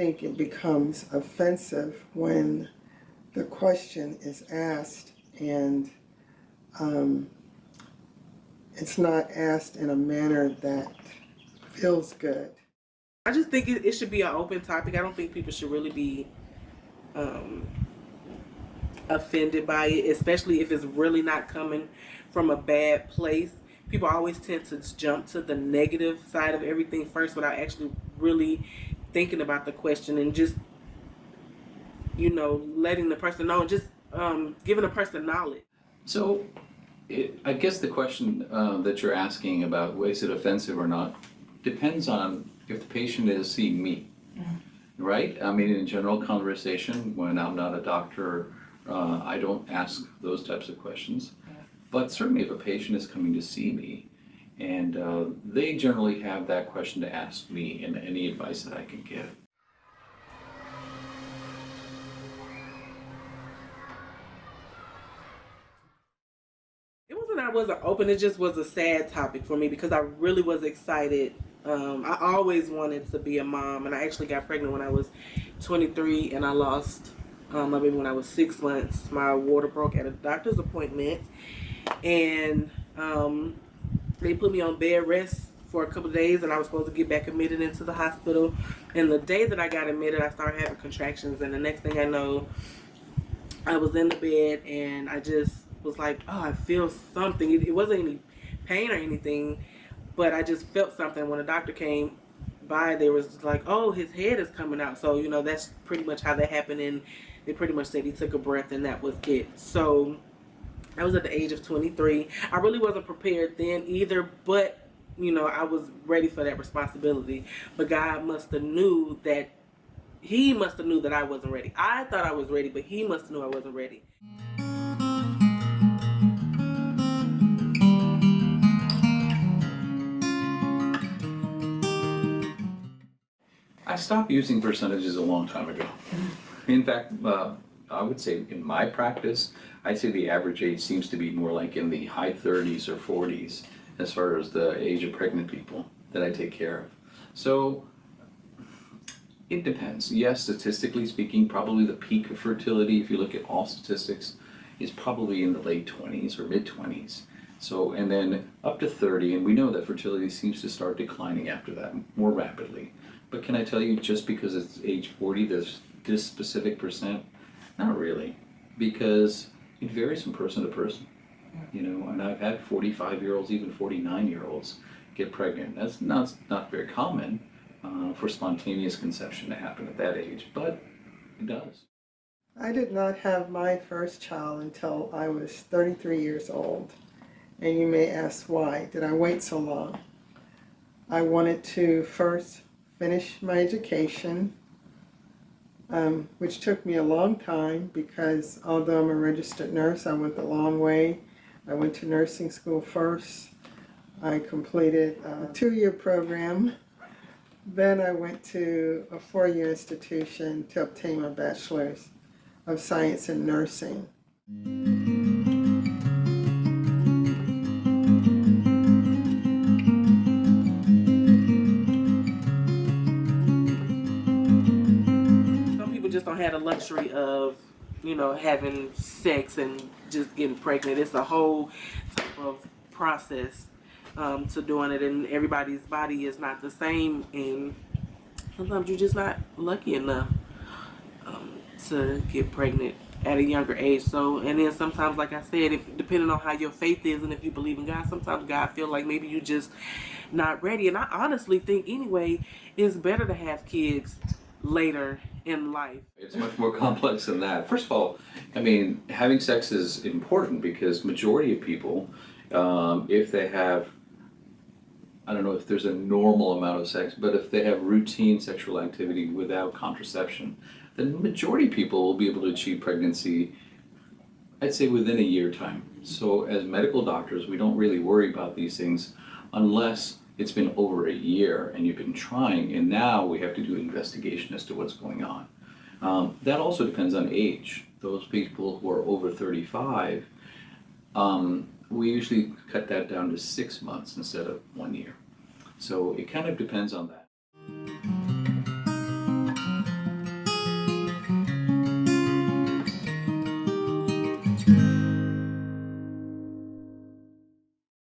think it becomes offensive when the question is asked and it's not asked in a manner that feels good. I just think it should be an open topic. I don't think people should really be offended by it, especially if it's really not coming from a bad place. People always tend to jump to the negative side of everything first without actually really thinking about the question and just, letting the person know and just giving the person knowledge. So I guess the question that you're asking about is it offensive or not depends on if the patient is seeing me, right? I mean, in general conversation, when I'm not a doctor, I don't ask those types of questions. But certainly if a patient is coming to see me and they generally have that question to ask me and any advice that I can give. It wasn't that I wasn't open, it just was a sad topic for me because I really was excited. I always wanted to be a mom, and I actually got pregnant when I was 23 and I lost my baby when I was 6 months. My water broke at a doctor's appointment, and they put me on bed rest for a couple of days, and I was supposed to get back admitted into the hospital. And the day that I got admitted, I started having contractions, and the next thing I know, I was in the bed and I just was like, oh, I feel something. It wasn't any pain or anything, but I just felt something. When the doctor came by, they was like, oh, his head is coming out. So, that's pretty much how that happened, and they pretty much said he took a breath and that was it. So I was at the age of 23. I really wasn't prepared then either, but I was ready for that responsibility. But God must have knew that He must have knew that I wasn't ready. I thought I was ready, but He must have knew I wasn't ready. I stopped using percentages a long time ago. In fact, I would say in my practice, I'd say the average age seems to be more like in the high 30s or 40s as far as the age of pregnant people that I take care of. So it depends. Yes, statistically speaking, probably the peak of fertility, if you look at all statistics, is probably in the late 20s or mid 20s. So, and then up to 30, and we know that fertility seems to start declining after that more rapidly. But can I tell you, just because it's age 40, there's this specific percent? Not really, because it varies from person to person. And I've had 45-year-olds, even 49-year-olds get pregnant. That's not very common for spontaneous conception to happen at that age, but it does. I did not have my first child until I was 33 years old. And you may ask, why did I wait so long? I wanted to first finish my education, which took me a long time because although I'm a registered nurse, I went the long way. I went to nursing school first. I completed a 2-year program. Then I went to a 4-year institution to obtain my bachelor's of science in nursing. Some people just don't have the luxury of, having sex and just getting pregnant. It's a whole type of process to doing it, and everybody's body is not the same, and sometimes you're just not lucky enough to get pregnant at a younger age. So, and then sometimes, like I said, depending on how your faith is and if you believe in God, sometimes God feel like maybe you just not ready. And I honestly think anyway, it's better to have kids later in life. It's much more complex than that. First of all, I mean, having sex is important because majority of people, if they have, I don't know if there's a normal amount of sex, but if they have routine sexual activity without contraception, then the majority of people will be able to achieve pregnancy, I'd say within a year time. So as medical doctors, we don't really worry about these things unless it's been over a year and you've been trying, and now we have to do investigation as to what's going on. That also depends on age. Those people who are over 35, we usually cut that down to 6 months instead of 1 year. So it kind of depends on that.